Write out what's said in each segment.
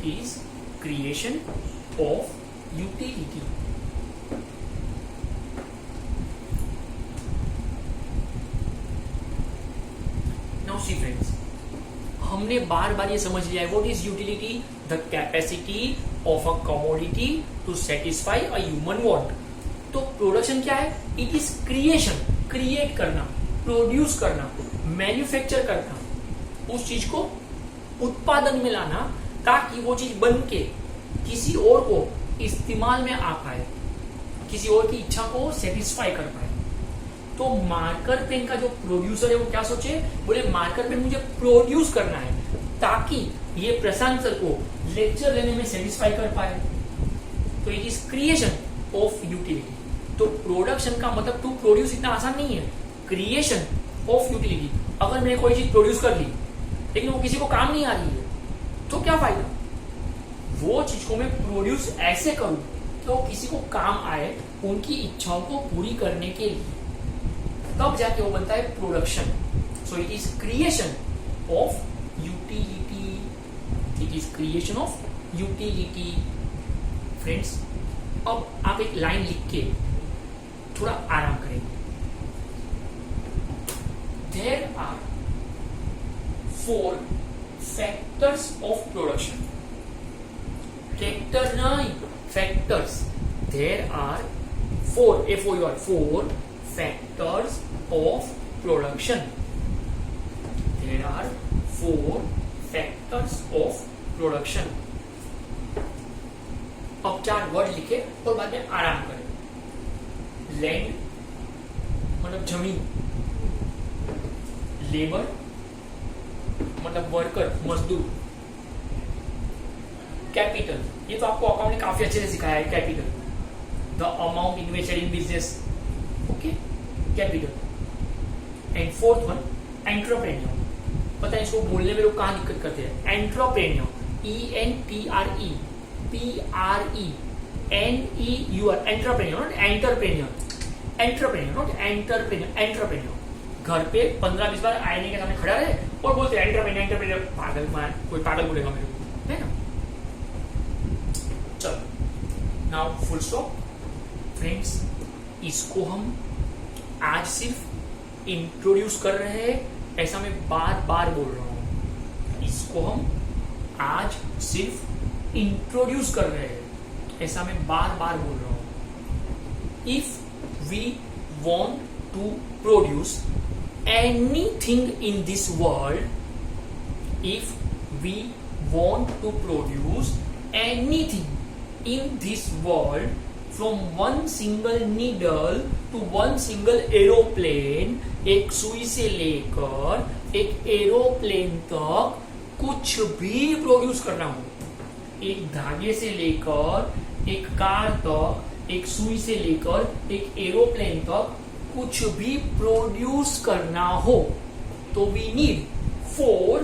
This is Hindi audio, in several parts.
is creation of utility. Now see friends, हमने बार बार ये समझ लिया है what is utility, the capacity of a commodity to satisfy a human want. तो प्रोडक्शन क्या है? इट इज क्रिएशन, क्रिएट करना, प्रोड्यूस करना, मैन्युफैक्चर करना, उस चीज को उत्पादन में लाना ताकि वो चीज बन के किसी और को इस्तेमाल में आ पाए, किसी और की इच्छा को सेटिस्फाई कर पाए. तो मार्कर पेन का जो प्रोड्यूसर है वो क्या सोचे, बोले मार्कर पेन मुझे प्रोड्यूस करना है ताकि ये प्रशांत सर को लेक्चर लेने में सेटिस्फाई कर पाए. तो it is creation of utility. तो प्रोडक्शन का मतलब टू प्रोड्यूस इतना आसान नहीं है. Creation of utility. अगर मैंने कोई चीज प्रोड्यूस कर ली लेकिन वो किसी को काम नहीं आ रही है तो क्या फायदा. वो चीज को मैं प्रोड्यूस ऐसे करूं कि वो किसी को काम आए, उनकी इच्छाओं को पूरी करने के लिए, तब जाके वो बनता है production. So it is creation of utility. It is creation of utility. Friends, अब आप एक लाइन लिख के थोड़ा आराम करेंगे. There are 4 factors of production. Factor नहीं, factors. There are 4 factors of production. There are 4 factors of production. अब 4 वर्ड लिखे और बाद में आराम करें. लैंड मतलब जमीन, लेबर मतलब वर्कर, मजदूर, कैपिटल, ये तो आपको अकाउंट ने काफी अच्छे से सिखाया है. Capital, the amount invested in business. Okay, capital. And fourth one entrepreneur. पता है इसको बोलने में लोग कहां दिक्कत करते हैं. Entrepreneur, ENTRE PRENEUR. Entrepreneur, not entrepreneur. Entrepreneur, not entrepreneur. Entrepreneur. घर पे 15-20 बार आईने के सामने खड़ा रहे और बोलते हैं एंटरप्रेन्योर, एंटरप्रेन्योर. पागल मान, कोई पागल बोलेगा मेरे को, है ना. चलो, नाउ फुल स्टॉप. फ्रेंड्स, इसको हम आज सिर्फ इंट्रोड्यूस कर रहे हैं, ऐसा मैं बार बार बोल रहा हूं. इसको हम आज सिर्फ इंट्रोड्यूस कर रहे हैं, ऐसा मैं बार बार बोल रहा हूं. If we want to produce anything in this world, if we want to produce anything in this world, from one single needle to one single aeroplane, एक सुई से लेकर एक एरोप्लेन तक कुछ भी प्रोड्यूस करना हो, एक धागे से लेकर एक कार तक, एक सुई से लेकर एक एरोप्लेन तक कुछ भी प्रोड्यूस करना हो, तो we need 4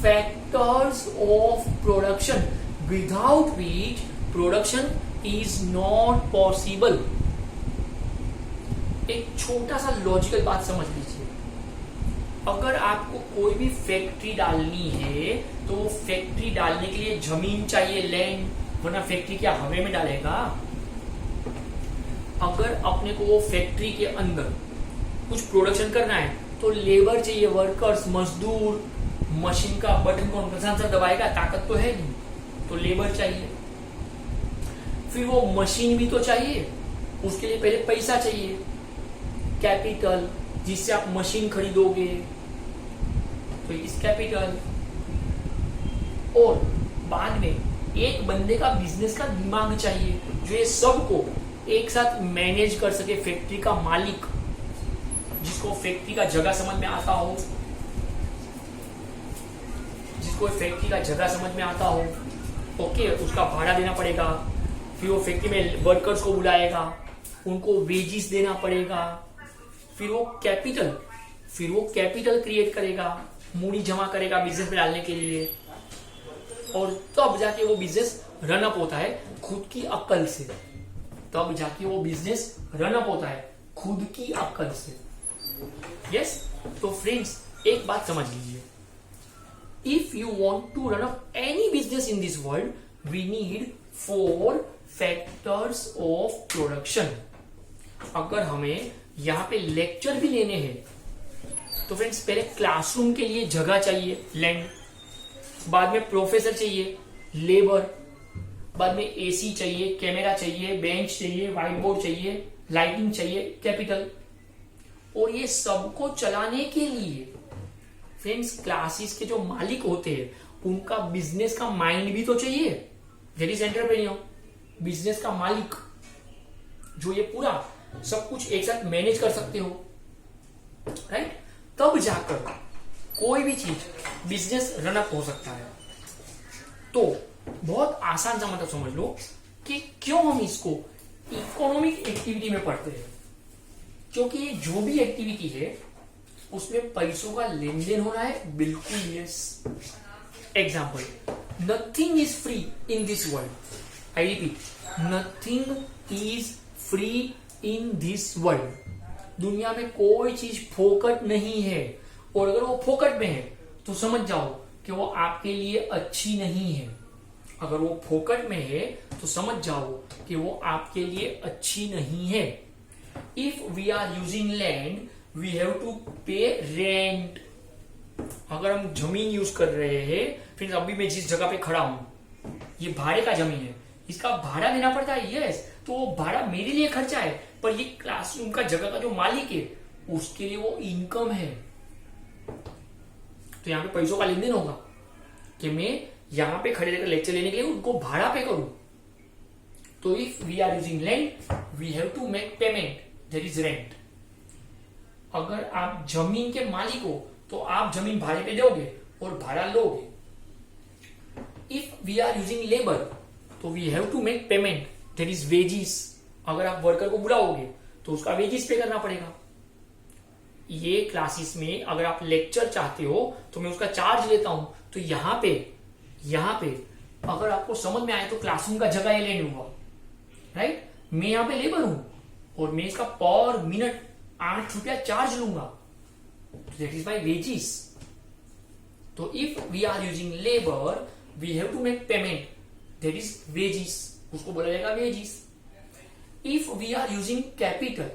factors of production, without which production is not possible. एक छोटा सा लॉजिकल बात समझ लीजिए. अगर आपको कोई भी फैक्ट्री डालनी है तो फैक्ट्री डालने के लिए जमीन चाहिए, लैंड, वरना फैक्ट्री क्या हवा में डालेगा. अगर अपने को वो फैक्ट्री के अंदर कुछ प्रोडक्शन करना है तो लेबर चाहिए, वर्कर्स, मजदूर. मशीन का बटन कौन प्रशांत सर दबाएगा, ताकत तो है नहीं, तो लेबर चाहिए. फिर वो मशीन भी तो चाहिए, उसके लिए पहले पैसा चाहिए, कैपिटल, जिससे आप मशीन खरीदोगे, तो इस कैपिटल. और बाद में एक बंदे का बिजनेस का दिमाग चाहिए जो ये सबको एक साथ मैनेज कर सके. फैक्ट्री का मालिक, जिसको फैक्ट्री का जगह समझ में आता हो, जिसको फैक्ट्री का जगह समझ में आता हो, ओके, उसका भाड़ा देना पड़ेगा. फिर वो फैक्ट्री में वर्कर्स को बुलाएगा, उनको वेजिस देना पड़ेगा. फिर वो कैपिटल क्रिएट करेगा, मूड़ी जमा करेगा बिजनेस में डालने के लिए, और तब जाके वो बिजनेस रन अप होता है खुद की अक्ल से. तब जाके वो बिजनेस रन अप होता है खुद की अक्ल से. यस. तो फ्रेंड्स, एक बात समझ लीजिए, if you want to run up any business in this world, we need 4 factors of production. अगर हमें यहाँ पे लेक्चर भी लेने हैं तो फ्रेंड्स पहले क्लासरूम के लिए जगह चाहिए, लैंड, बाद में प्रोफेसर चाहिए, लेबर, बाद में एसी चाहिए, कैमरा चाहिए, बेंच चाहिए, व्हाइट बोर्ड चाहिए, लाइटिंग चाहिए, कैपिटल। और ये सबको चलाने के लिए फ्रेंड्स क्लासेस के जो मालिक होते हैं उनका बिजनेस का माइंड भी तो चाहिए, दैट इज एंटरप्रेन्योर, बिजनेस का मालिक जो ये पूरा सब कुछ एक साथ मैनेज कर सकते हो, राइट? तब जाकर कोई भी चीज बिजनेस रनअप हो सकता है। तो बहुत आसान सा मतलब समझ लो कि क्यों हम इसको इकोनॉमिक एक्टिविटी में पढ़ते हैं, क्योंकि जो भी एक्टिविटी है उसमें पैसों का लेन देन हो रहा है, बिल्कुल yes. Example, nothing is free in this world, I repeat, nothing is free in this world. दुनिया में कोई चीज फोकट नहीं है, और अगर वो फोकट में है तो समझ जाओ कि वो आपके लिए अच्छी नहीं है। अगर वो फोकट में है तो समझ जाओ कि वो आपके लिए अच्छी नहीं है। If we are using land we have to pay rent. अगर हम जमीन यूज कर रहे हैं, फिर अभी मैं जिस जगह पे खड़ा हूं ये भाड़े का जमीन है, इसका भाड़ा देना पड़ता है, यस। तो वो भाड़ा मेरे लिए खर्चा है, पर ये क्लासरूम का जगह का जो मालिक है उसके लिए वो इनकम है। तो यहां पे पैसों का लेन देन होगा कि मैं यहां पे खड़े रहकर लेक्चर लेने के लिए उनको भाड़ा पे करूं। तो if we are using land we have to make payment, that is rent. अगर आप जमीन के मालिक हो तो आप जमीन भाड़े पे दोगे और भाड़ा लोगे। If we are using labour तो we have to make payment, that is wages. अगर आप वर्कर को बुलाओगे तो उसका वेजिस पे करना पड़ेगा। ये क्लासेस में अगर आप लेक्चर चाहते हो तो मैं उसका चार्ज लेता हूं। तो यहां पे अगर आपको समझ में आए तो क्लासरूम का जगह ये लेने हुआ, राइट? मैं यहां पे लेबर हूं और मैं इसका पर मिनट 8 रुपया चार्ज लूंगा, दैट इज माई वेजिस। तो if we are using labour we have to make payment, that is wages, उसको बोला जाएगा wages. If we are using capital,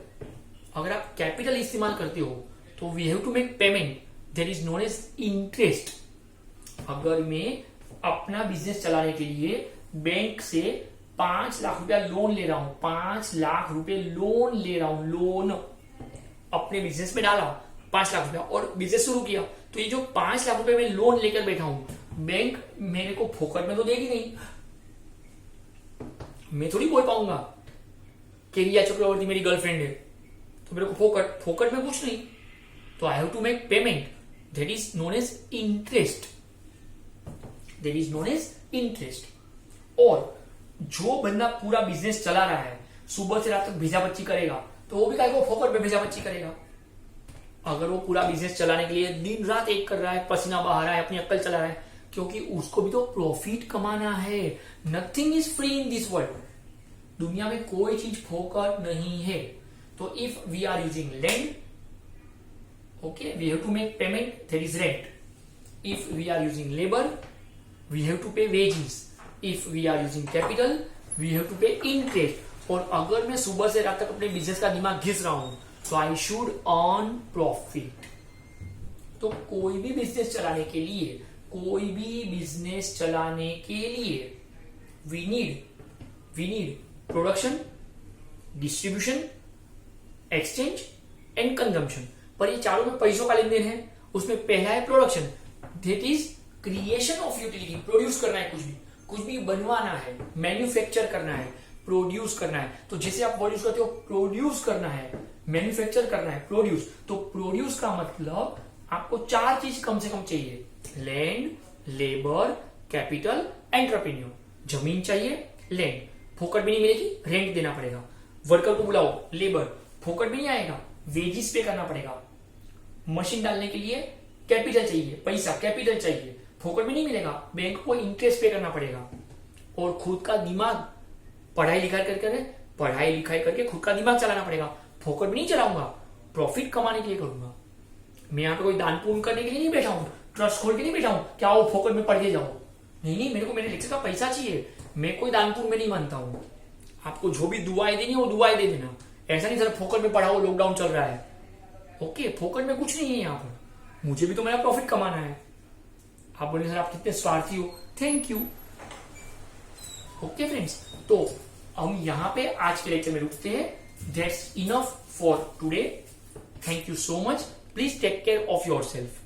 अगर आप कैपिटल इस्तेमाल करते हो तो we have to make payment, that is known as interest. अगर मैं अपना बिजनेस चलाने के लिए बैंक से 5 लाख रुपया लोन ले रहा हूं, 5 लाख रुपए लोन ले रहा हूं, लोन अपने बिजनेस में डाला 5 लाख रुपया और बिजनेस शुरू किया, तो ये जो 5 लाख रुपए में लोन लेकर बैठा हूं, बैंक मेरे को फोकट में तो देगी नहीं। मैं थोड़ी बोल पाऊंगा कि रिया चक्रवर्ती मेरी गर्लफ्रेंड है तो मेरे को फोकट में कुछ नहीं। तो I have to make payment, that is known as interest, that is known as interest. और जो बंदा पूरा बिजनेस चला रहा है, सुबह से रात तक भेजा बच्ची करेगा, तो वो भी काय को फोकट में भेजा बच्ची करेगा। अगर वो पूरा बिजनेस चलाने के लिए दिन रात एक कर रहा है, पसीना बहा रहा है, अपनी अक्ल चला रहा है, क्योंकि उसको भी तो प्रॉफिट कमाना है। Nothing is free in this world, दुनिया में कोई चीज फोकट नहीं है। तो if we are using land, okay, we have to make payment, that is rent. If we are using labour we have to pay wages. If we are using capital we have to pay interest. और अगर मैं सुबह से रात तक अपने बिजनेस का दिमाग घिस रहा हूं तो आई शुड अर्न प्रॉफिट। तो कोई भी बिजनेस चलाने के लिए we need production, distribution, exchange and consumption. पर ये चारों में पैसों का लेन देन है। उसमें पहला है production, that is creation of utility. Produce करना है, कुछ भी बनवाना है, मैन्युफैक्चर करना है, प्रोड्यूस करना है। तो जैसे आप वर्ड यूज करते हो, प्रोड्यूस करना है, मैन्युफैक्चर करना है, प्रोड्यूस। तो प्रोड्यूस का मतलब आपको 4 चीज कम से कम चाहिए, लैंड, लेबर, कैपिटल, एंटरप्रेन्योर। जमीन चाहिए, लैंड फोकट में नहीं मिलेगी, रेंट देना पड़ेगा। वर्कर को बुलाओ, लेबर फोकट में नहीं आएगा, वेजिस पे करना पड़ेगा। मशीन डालने के लिए कैपिटल चाहिए, पैसा कैपिटल चाहिए, फोकट में नहीं मिलेगा, बैंक को इंटरेस्ट पे करना पड़ेगा। और खुद का दिमाग पढ़ाई लिखाई करके खुद का दिमाग चलाना पड़ेगा। फोकट में नहीं चलाऊंगा, प्रॉफिट कमाने के लिए करूंगा। मैं यहाँ पे कोई दान पुण्य करने के लिए नहीं बैठा हूं, ट्रस्ट खोल के नहीं बैठा हूं क्या वो फोकट में पढ़ के जाओ। नहीं नहीं, मेरे को मेरे लेक्चर का पैसा चाहिए। मैं कोई दानपुर में नहीं मानता हूं। आपको जो भी दुआएं देनी है वो दुआएं दे देना, ऐसा नहीं सर फोकट में पढ़ाओ लॉकडाउन चल रहा है। ओके, फोकट में कुछ नहीं है यहाँ पर, मुझे भी तो मेरा प्रॉफिट कमाना है। आप बोले सर आप कितने स्वार्थी हो, थैंक यू। ओके फ्रेंड्स, तो हम यहाँ पे आज के लेक्चर में रुकते हैं। That's enough for today. Thank you so much. Please take care of your self.